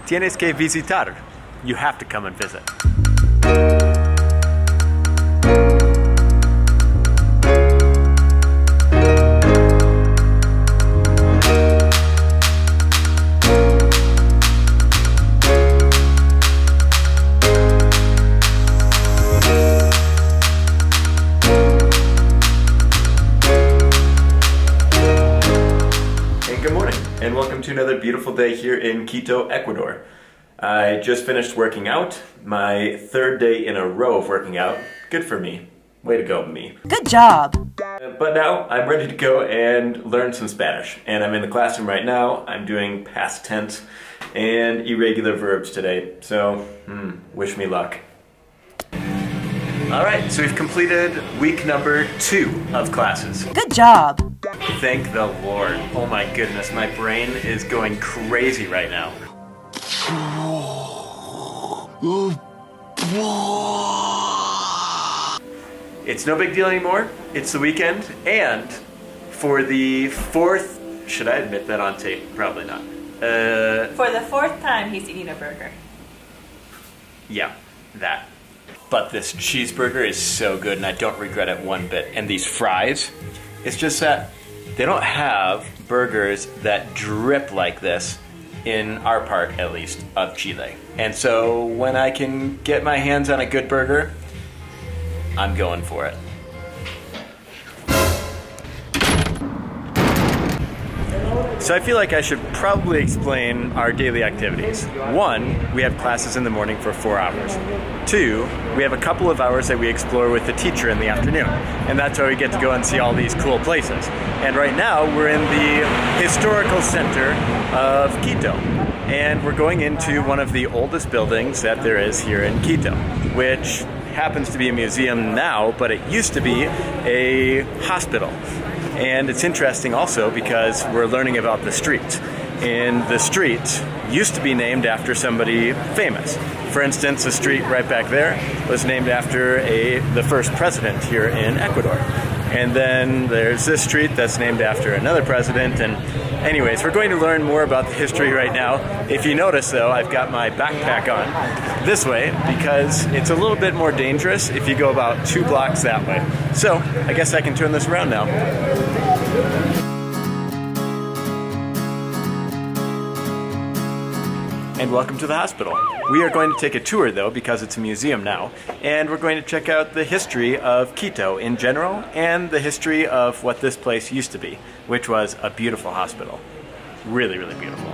Tienes que visitar. You have to come and visit. And welcome to another beautiful day here in Quito, Ecuador. I just finished working out, my third day in a row of working out. Good for me. Way to go, me. Good job. But now I'm ready to go and learn some Spanish. And I'm in the classroom right now. I'm doing past tense and irregular verbs today. So, wish me luck. Alright, so we've completed week number 2 of classes. Good job. Thank the Lord. Oh my goodness, my brain is going crazy right now. It's no big deal anymore. It's the weekend, and for the 4th, should I admit that on tape? Probably not. For the 4th time, he's eating a burger. Yeah, that. But this cheeseburger is so good, and I don't regret it one bit. And these fries, it's just that they don't have burgers that drip like this in our part, at least, of Chile. And so when I can get my hands on a good burger, I'm going for it. So I feel like I should probably explain our daily activities. 1, we have classes in the morning for 4 hours. 2, we have a couple of hours that we explore with the teacher in the afternoon. And that's why we get to go and see all these cool places. And right now we're in the historical center of Quito. And we're going into one of the oldest buildings that there is here in Quito, which happens to be a museum now, but it used to be a hospital. And it's interesting also because we're learning about the street. And the street used to be named after somebody famous. For instance, the street right back there was named after the first president here in Ecuador. And then there's this street that's named after another president. And anyways, we're going to learn more about the history right now. If you notice though, I've got my backpack on this way because it's a little bit more dangerous if you go about 2 blocks that way. So I guess I can turn this around now. And welcome to the hospital. We are going to take a tour though because it's a museum now, and we're going to check out the history of Quito in general and the history of what this place used to be, which was a beautiful hospital. Really, really beautiful.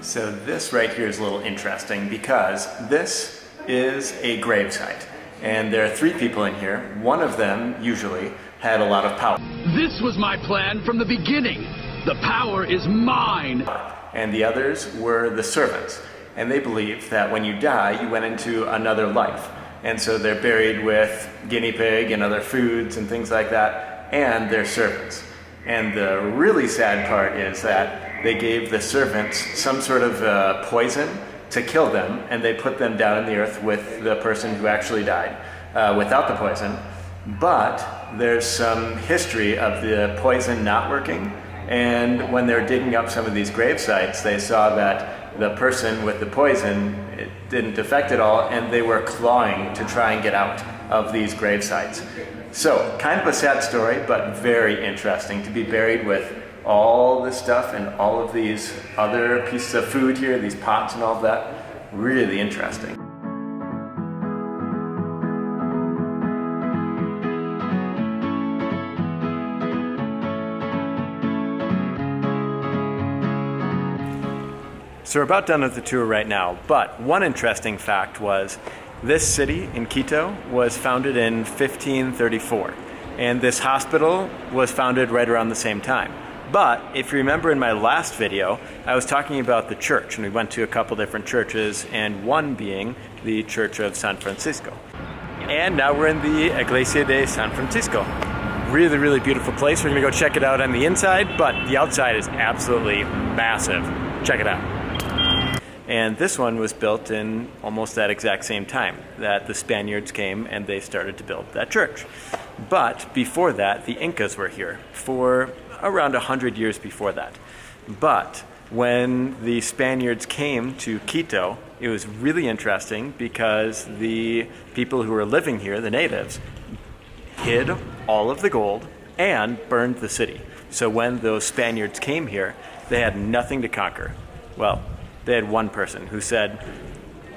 So this right here is a little interesting because this is a gravesite, and there are 3 people in here. One of them usually had a lot of power. This was my plan from the beginning. The power is mine. And the others were the servants. And they believed that when you die, you went into another life. And so they're buried with guinea pig and other foods and things like that, and they're servants. And the really sad part is that they gave the servants some sort of poison to kill them, and they put them down in the earth with the person who actually died without the poison. But there's some history of the poison not working. And when they're digging up some of these grave sites, they saw that the person with the poison, it didn't affect at all, and they were clawing to try and get out of these grave sites. So, kind of a sad story, but very interesting to be buried with all this stuff and all of these other pieces of food here, these pots and all of that. Really interesting. So we're about done with the tour right now, but one interesting fact was this city in Quito was founded in 1534, and this hospital was founded right around the same time. But if you remember in my last video, I was talking about the church, and we went to a couple different churches, and one being the Church of San Francisco. And now we're in the Iglesia de San Francisco. Really, really beautiful place. We're gonna go check it out on the inside, but the outside is absolutely massive. Check it out. And this one was built in almost that exact same time that the Spaniards came and they started to build that church. But before that, the Incas were here for around 100 years before that. But when the Spaniards came to Quito, it was really interesting because the people who were living here, the natives, hid all of the gold and burned the city. So when those Spaniards came here, they had nothing to conquer. Well, they had one person who said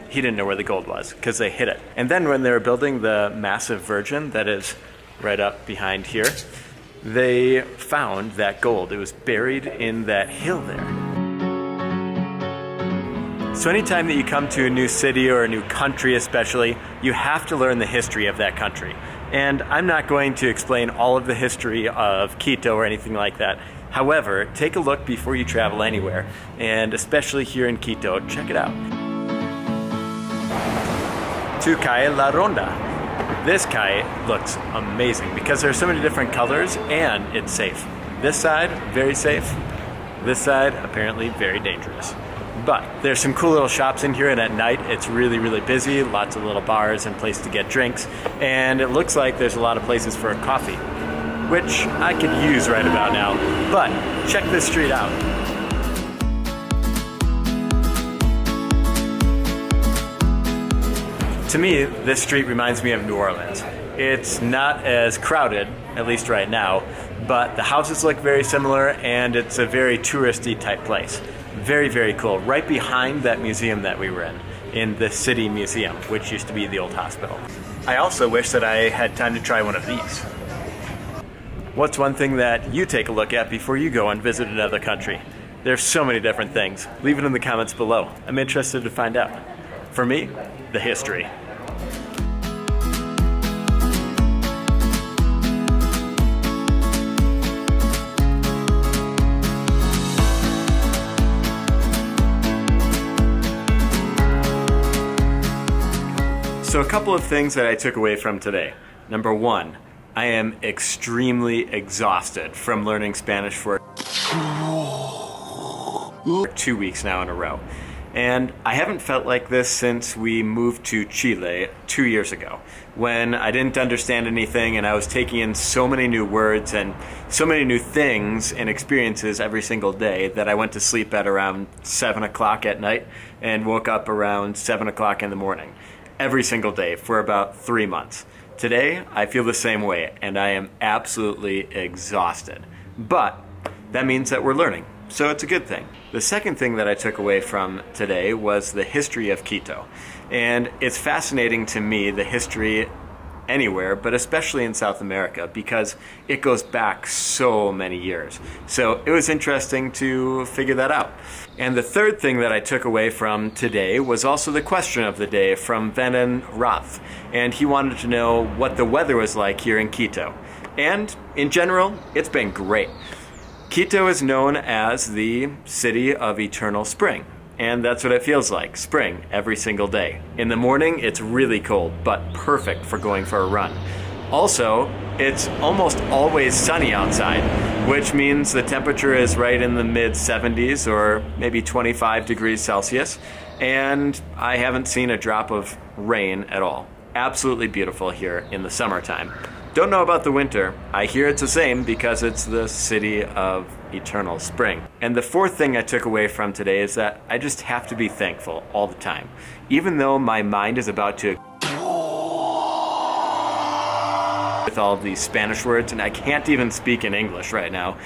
he didn't know where the gold was because they hid it. And then when they were building the massive Virgin that is right up behind here, they found that gold. It was buried in that hill there. So anytime that you come to a new city or a new country especially, you have to learn the history of that country. And I'm not going to explain all of the history of Quito or anything like that. However, take a look before you travel anywhere, and especially here in Quito, check it out. To Calle La Ronda. This calle looks amazing because there are so many different colors and it's safe. This side, very safe. This side, apparently very dangerous. But there's some cool little shops in here, and at night it's really, really busy. Lots of little bars and places to get drinks. And it looks like there's a lot of places for coffee, which I could use right about now. But check this street out. To me, this street reminds me of New Orleans. It's not as crowded, at least right now, but the houses look very similar and it's a very touristy type place. Very, very cool. Right behind that museum that we were in the City Museum, which used to be the old hospital. I also wish that I had time to try one of these. What's one thing that you take a look at before you go and visit another country? There's so many different things. Leave it in the comments below. I'm interested to find out. For me, the history. So a couple of things that I took away from today. Number one, I am extremely exhausted from learning Spanish for 2 weeks now in a row. And I haven't felt like this since we moved to Chile 2 years ago, when I didn't understand anything and I was taking in so many new words and so many new things and experiences every single day that I went to sleep at around 7 o'clock at night and woke up around 7 o'clock in the morning. Every single day for about 3 months. Today, I feel the same way and I am absolutely exhausted. But that means that we're learning, so it's a good thing. The second thing that I took away from today was the history of Quito. And it's fascinating to me, the history anywhere, but especially in South America, because it goes back so many years. So it was interesting to figure that out. And the third thing that I took away from today was also the question of the day from Venon Roth. And he wanted to know what the weather was like here in Quito. And in general, it's been great. Quito is known as the city of eternal spring. And that's what it feels like, spring, every single day. In the morning, it's really cold, but perfect for going for a run. Also, it's almost always sunny outside, which means the temperature is right in the mid-70s or maybe 25 degrees Celsius, and I haven't seen a drop of rain at all. Absolutely beautiful here in the summertime. Don't know about the winter. I hear it's the same because it's the city of eternal spring. And the fourth thing I took away from today is that I just have to be thankful all the time. Even though my mind is about to with all of these Spanish words and I can't even speak in English right now,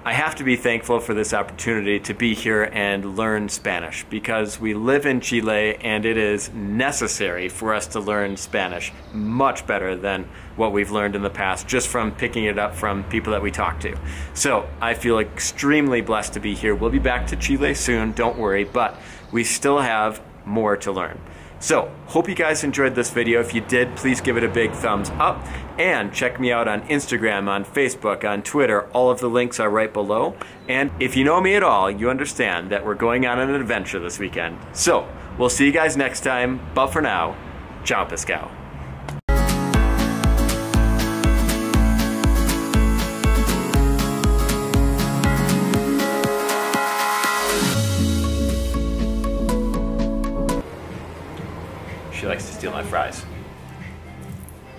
I have to be thankful for this opportunity to be here and learn Spanish because we live in Chile and it is necessary for us to learn Spanish much better than what we've learned in the past just from picking it up from people that we talk to. So I feel extremely blessed to be here. We'll be back to Chile soon, don't worry, but we still have more to learn. So, hope you guys enjoyed this video. If you did, please give it a big thumbs up. And check me out on Instagram, on Facebook, on Twitter. All of the links are right below. And if you know me at all, you understand that we're going on an adventure this weekend. So, we'll see you guys next time. But for now, ciao pescado.